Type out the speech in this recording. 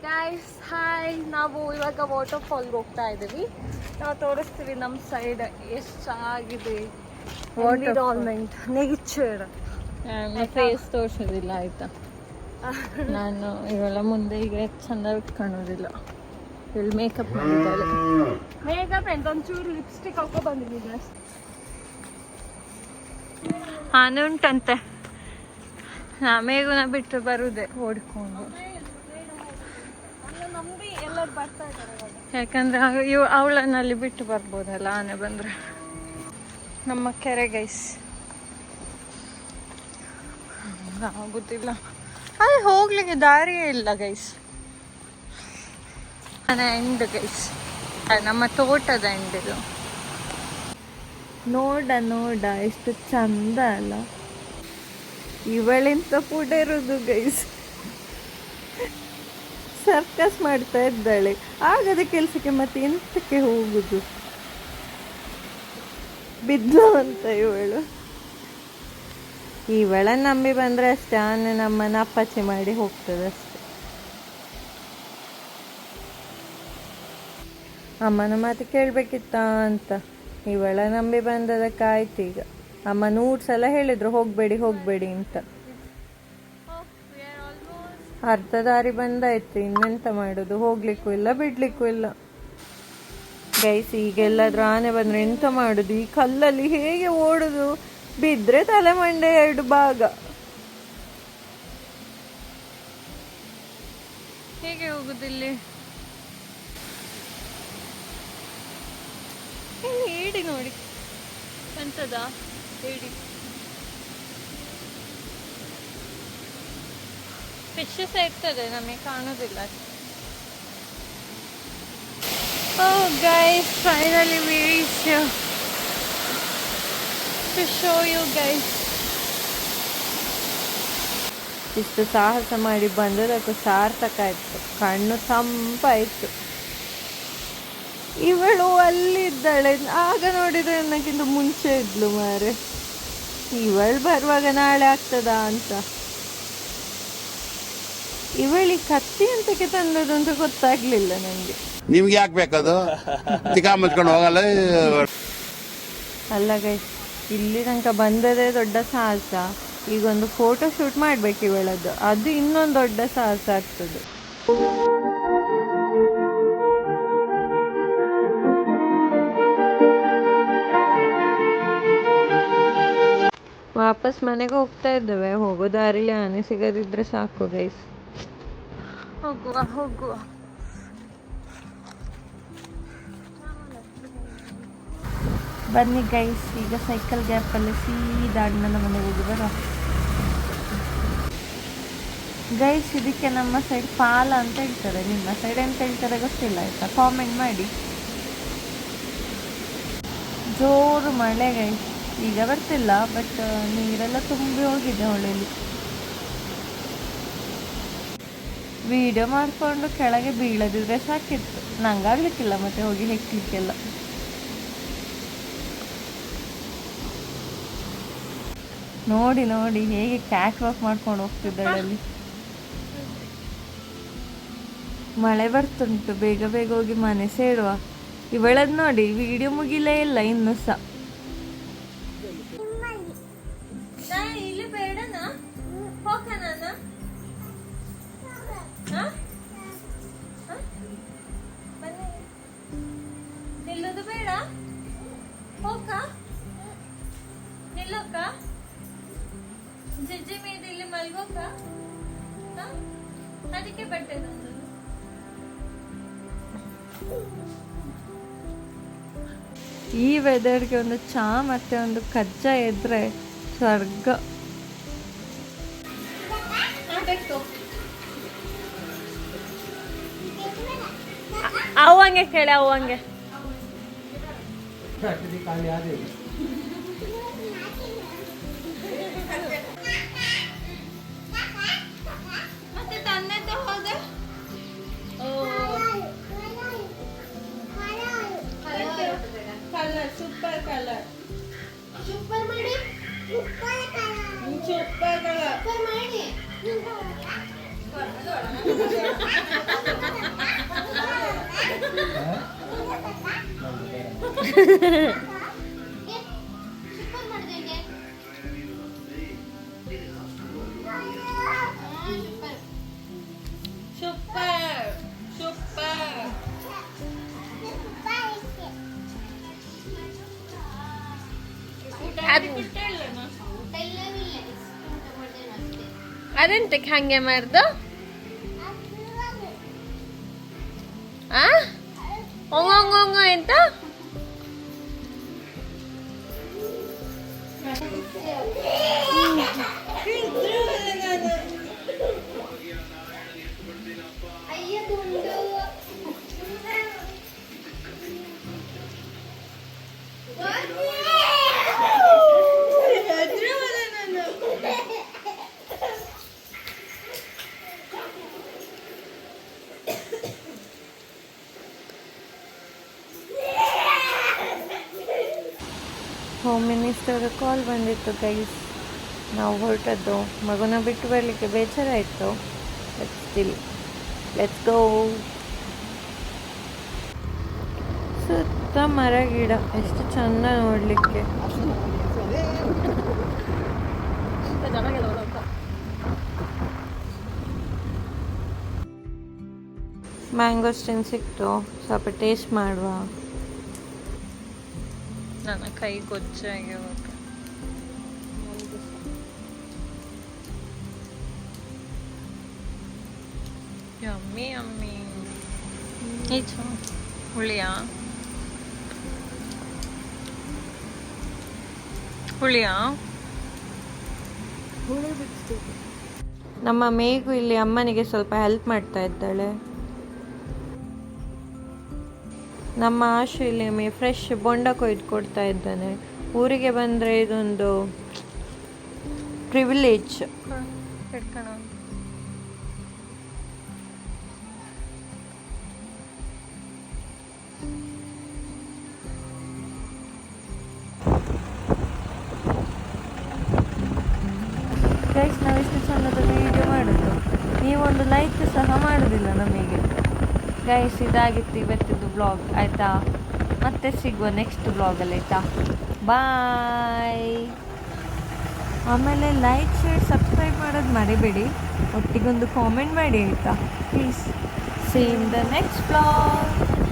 Guys hi, ನಾವು ಇವಾಗ water ಫಾಲ್ಗೆ ಹೋಗ್ತಾ ಇದ್ದೀವಿ. ನಾವು ತೋರಿಸ್ತೀವಿ ನಮ್ಮ ಸೈಡ್ ಎಷ್ಟು ಚೆನ್ನಾಗಿದೆ ಎನ್ವಿರಾನ್ಮೆಂಟ್, ನೇಚರ್. ಫೇಸ್ ತೋರಿಸೋದಿಲ್ಲ ಆಯ್ತಾ. ನಾನು ಇವೆಲ್ಲ ಮುಂದೆ ಈಗ ಚಂದ ಕಾಣೋದಿಲ್ಲ. ಇಲ್ಲಿ ಮೇಕಪ್ ಮಾಡಿದ್ದಾಳೆ. ಮೇಕಪ್ ಎಂತ ಒಂಚೂರು ಲಿಪ್ಸ್ಟಿಕ್ ಹಾಕೋ ಬಂದಿದ್ದೀನಿ. ಆನೆ ಉಂಟಂತೆ. ಮೇಘನ ಬಿಟ್ಟು ಬರುದೇ ಓಡ್ಕೊಂಡು. ನಂಬಿ ಎಲ್ಲರೂ ಬರ್ತಾ ಇದ್ದಾರೆ. ಯಾಕಂದ್ರೆ ಅವಳನ್ನಲ್ಲಿ ಬಿಟ್ಟು ಬರ್ಬೋದಲ್ಲ ಆನೆ ಬಂದ್ರೆ. ನಮ್ಮ ಕೆರೆ ಗೈಸ್ ಆಗುದಿಲ್ಲ, ಅಲ್ಲಿ ಹೋಗ್ಲಿಕ್ಕೆ ದಾರಿಯೇ ಇಲ್ಲ ಗೈಸ್. ಎಂಡ್ ಗೈಸ್, ನಮ್ಮ ತೋಟದ ಎಂಡ್ ಇದು. ನೋಡ ಎಷ್ಟು ಚಂದ ಅಲ್ಲ. ಇವಳೆಂತ ಪುಡಿರುದು ಗೈಸ್, ಸರ್ಕಸ್ ಮಾಡ್ತಾ ಇದ್ದಾಳೆ. ಆಗದ ಕೆಲ್ಸಕ್ಕೆ ಮತ್ತೆ ಎಂತಕ್ಕೆ ಹೋಗುದು, ಬಿದ್ದು ಅಂತ ಇವಳನ್ನ ನಂಬಿ ಬಂದ್ರೆ ಅಷ್ಟೇ, ಆನೆ ನಮ್ಮನ್ನ ಅಪ್ಪಚ್ಚಿ ಮಾಡಿ ಹೋಗ್ತದೆ ಅಷ್ಟೆ. ಅಮ್ಮನ ಮಾತು ಕೇಳ್ಬೇಕಿತ್ತ ಅಂತ ಇವಳ ನಂಬಿ ಬಂದದಕ್ಕಾಯ್ತು. ಈಗ ಅಮ್ಮ 100 ಸಲ ಹೇಳಿದ್ರು ಹೋಗ್ಬೇಡಿ ಅಂತ. ಅರ್ಧ ದಾರಿ ಬಂದಾಯ್ತು, ಇನ್ನೆಂತ ಮಾಡೋದು, ಹೋಗ್ಲಿಕ್ಕೂ ಇಲ್ಲ ಬಿಡ್ಲಿಕ್ಕೂ ಇಲ್ಲ ಗೈಸ್. ಈಗೆಲ್ಲಾದ್ರೂ ಆನೆ ಬಂದ್ರೆ ಎಂತ ಮಾಡುದು, ಈ ಕಲ್ಲಲ್ಲಿ ಹೇಗೆ ಓಡುದು, ಬಿದ್ರೆ ತಲೆ ಮಂಡೆ 2 ಭಾಗ. ಹೇಗೆ ಹೋಗುದಿಲ್ಲಿ? ಏಡಿ ನೋಡಿ ಎಂತದ ಏಡಿ. ಫಿಶ್ ಸಹ ಇರ್ತದೆ, ನಮಗೆ ಕಾಣೋದಿಲ್ಲ. Oh guys, finally we reached here to show you guys. ಇಷ್ಟು ಸಾಹಸ ಮಾಡಿ ಬಂದದಕ್ಕೂ ಸಾರ್ಥಕ ಆಯ್ತು, ಕಣ್ಣು ತಂಪಾಯ್ತು. ಇವಳು ಅಲ್ಲಿದ್ದಾಳೆ, ಆಗ ನೋಡಿದ್ರೆ ನನಗಿಂತ ಮುಂಚೆ ಇದ್ಲು ಮಾರೆ. ಇವಳು ಬರುವಾಗ ನಾಳೆ ಆಗ್ತದಾ ಅಂತ. ಇವಳಿ ಕತ್ತಿ ಅಂತಕ್ಕೆ ತಂದದ್ದು ಅಂತ ಗೊತ್ತಾಗ್ಲಿಲ್ಲ ನನಗೆ. ನಿಮ್ಗೆ ಯಾಕೆ ಬೇಕದು, ಮುಚ್ಕೊಂಡು ಹೋಗಲ್ಲ ಅಲ್ಲ ಗೈಸ್, ಇಲ್ಲಿ ತನಕ ಬಂದದೇ ದೊಡ್ಡ ಸಾಹಸ. ಈಗ ಒಂದು ಫೋಟೋ ಶೂಟ್ ಮಾಡ್ಬೇಕು ಇವಳದ್ದು, ಅದು ಇನ್ನೊಂದು ದೊಡ್ಡ ಸಾಹಸ ಆಗ್ತದೆ. ವಾಪಸ್ ಮನೆಗೆ ಹೋಗ್ತಾ ಇದ್ದೇವೆ. ಹೋಗೋ ದಾರಿಲಿ ಆನೆ ಸಿಗದಿದ್ರೆ ಸಾಕು ಗೈಸ್. ಹೋಗುವ ಬನ್ನಿ ಗೈಸ್. ಈಗ ಸೈಕಲ್ ಗ್ಯಾಪಲ್ಲಿ ಸೀದಾ ಅಣ್ಣನ ಮನೆಗೆ ಹೋಗಿ ಬರೋ ಗೈಸ್. ಇದಕ್ಕೆ ನಮ್ಮ ಸೈಡ್ ಪಾಲ ಅಂತ ಹೇಳ್ತಾರೆ, ನಿಮ್ಮ ಸೈಡ್ ಎಂತ ಹೇಳ್ತಾರೆ ಗೊತ್ತಿಲ್ಲ ಆಯ್ತಾ, ಕಾಮೆಂಟ್ ಮಾಡಿ. ಜೋರು ಮಳೆ ಗೈಸ್, ಈಗ ಬರ್ತಿಲ್ಲ, ಬಟ್ ನೀರೆಲ್ಲ ತುಂಬಿ ಹೋಗಿದೆ ಹೊಳೆಯಲ್ಲಿ. ವಿಡಿಯೋ ಮಾಡಿಕೊಂಡು ಕೆಳಗೆ ಬೀಳದಿದ್ರೆ ಸಾಕಿತ್ತು, ನಂಗಾಗ್ಲಿಕ್ಕಿಲ್ಲ ಮತ್ತೆ ಹೋಗಿ ಹೆಕ್ಲಿಕ್ಕೆಲ್ಲ. ನೋಡಿ ಹೇಗೆ ಕ್ಯಾಟ್ ವಾಕ್ ಮಾಡ್ಕೊಂಡು ಹೋಗ್ತಿದ್ದಾಳೆ ಅಲ್ಲಿ. ಮಳೆ ಬರ್ತುಂಟು, ಬೇಗ ಹೋಗಿ ಮನೆ ಸೇರುವ. ಇವಳದ್ ನೋಡಿ ವಿಡಿಯೋ ಮುಗಿಲೇ ಇಲ್ಲ ಇನ್ನು ಸಹ. ಇಲ್ಲಿ ಬೇಡನಾ ಹೋಗಣ, ನಿಲ್ಲೋದು ಬೇಡ, ಹೋಗ ನಿಲ್ಲೋಕ, ಜಿಜ್ಜಿ ಮೀದ ಇಲ್ಲಿ ಮಲ್ಗೋಕ, ಅದಕ್ಕೆ ಬಟ್ಟೆ ನಂದು. ಈ ವೆದರ್ಗೆ ಒಂದು ಚಾ ಮತ್ತೆ ಒಂದು ಕಜ್ಜಾ ಇದ್ರೆ ಸ್ವರ್ಗ. ಅವಂಗೆ ಕೇಳಿ, ಅವಂಗೆ ಮತ್ತೆ ತನ್ನೆತ್ತ ಹೋದೆ. ಕಲರ್ ಸೂಪರ್ ಕಲರ್, ಸೂಪರ್ ಮಾಡಿ, ಸೂಪರ್ ಕಲರ್ ಮಾಡಿ. ಅದೆಂತಕ್ಕೆ ಹಂಗೆ ಮಾಡ್ದು ಹೊಂಗ ಎಂತ ಹೋಮ್ ಮಿನಿಸ್ಟರ್ ಕಾಲ್ ಬಂದಿತ್ತು ಗೈಸ್, ನಾವು ಹೊರಟದ್ದು. ಮಗುನ ಬಿಟ್ಟು ಬರಲಿಕ್ಕೆ ಬೇಜಾರಾಯಿತು. Still let's go. ಸುತ್ತ ಮರ ಗಿಡ, ಎಷ್ಟು ಚಂದ ನೋಡಲಿಕ್ಕೆ. ಮ್ಯಾಂಗೋಸ್ಟಿನ್ ಸಿಕ್ತು, ಸ್ವಲ್ಪ ಟೇಸ್ಟ್ ಮಾಡುವ. ನನ್ನ ಕೈ ಗೊಜ್ಜಾಗಿ ಯಮ್ಮಿ ಯಮ್ಮಿ. ಹುಳಿಯಾ ಹುಳಿಯಾ ನಮ್ಮ ಮೇಘು ಇಲ್ಲಿ ಅಮ್ಮನಿಗೆ ಸ್ವಲ್ಪ ಹೆಲ್ಪ್ ಮಾಡ್ತಾ ಇದ್ದಾಳೆ. ನಮ್ಮ ಆಶು ಇಲ್ಲಿ ಫ್ರೆಶ್ ಬೊಂಡ ಕೊಯ್ದು ಕೊಡ್ತಾ ಇದ್ದಾನೆ. ಊರಿಗೆ ಬಂದರೆ ಇದೊಂದು ಪ್ರಿವಿಲೇಜ್. ಗೈಸ್, ನಾವೆಷ್ಟು ಚಂದದ ವಿಡಿಯೋ ಮಾಡೋದು, ನೀವೊಂದು ಲೈಕ್ ಸಹ ಮಾಡೋದಿಲ್ಲ ನಮಗೆ. ಗೈಸ್, ಇದಾಗಿತ್ತು ಇವತ್ತಿದ್ದು ಬ್ಲಾಗ್, ಆಯಿತಾ? ಮತ್ತೆ ಸಿಗುವ ನೆಕ್ಸ್ಟ್ ಬ್ಲಾಗಲ್ಲಿ, ಆಯಿತಾ? ಬಾಯ್. ಆಮೇಲೆ ಲೈಕ್, ಶೇರ್, ಸಬ್ಸ್ಕ್ರೈಬ್ ಮಾಡೋದು ಮರಿಬೇಡಿ. ಒಟ್ಟಿಗೊಂದು ಕಾಮೆಂಟ್ ಮಾಡಿ, ಆಯಿತಾ? Please. C in the next blog.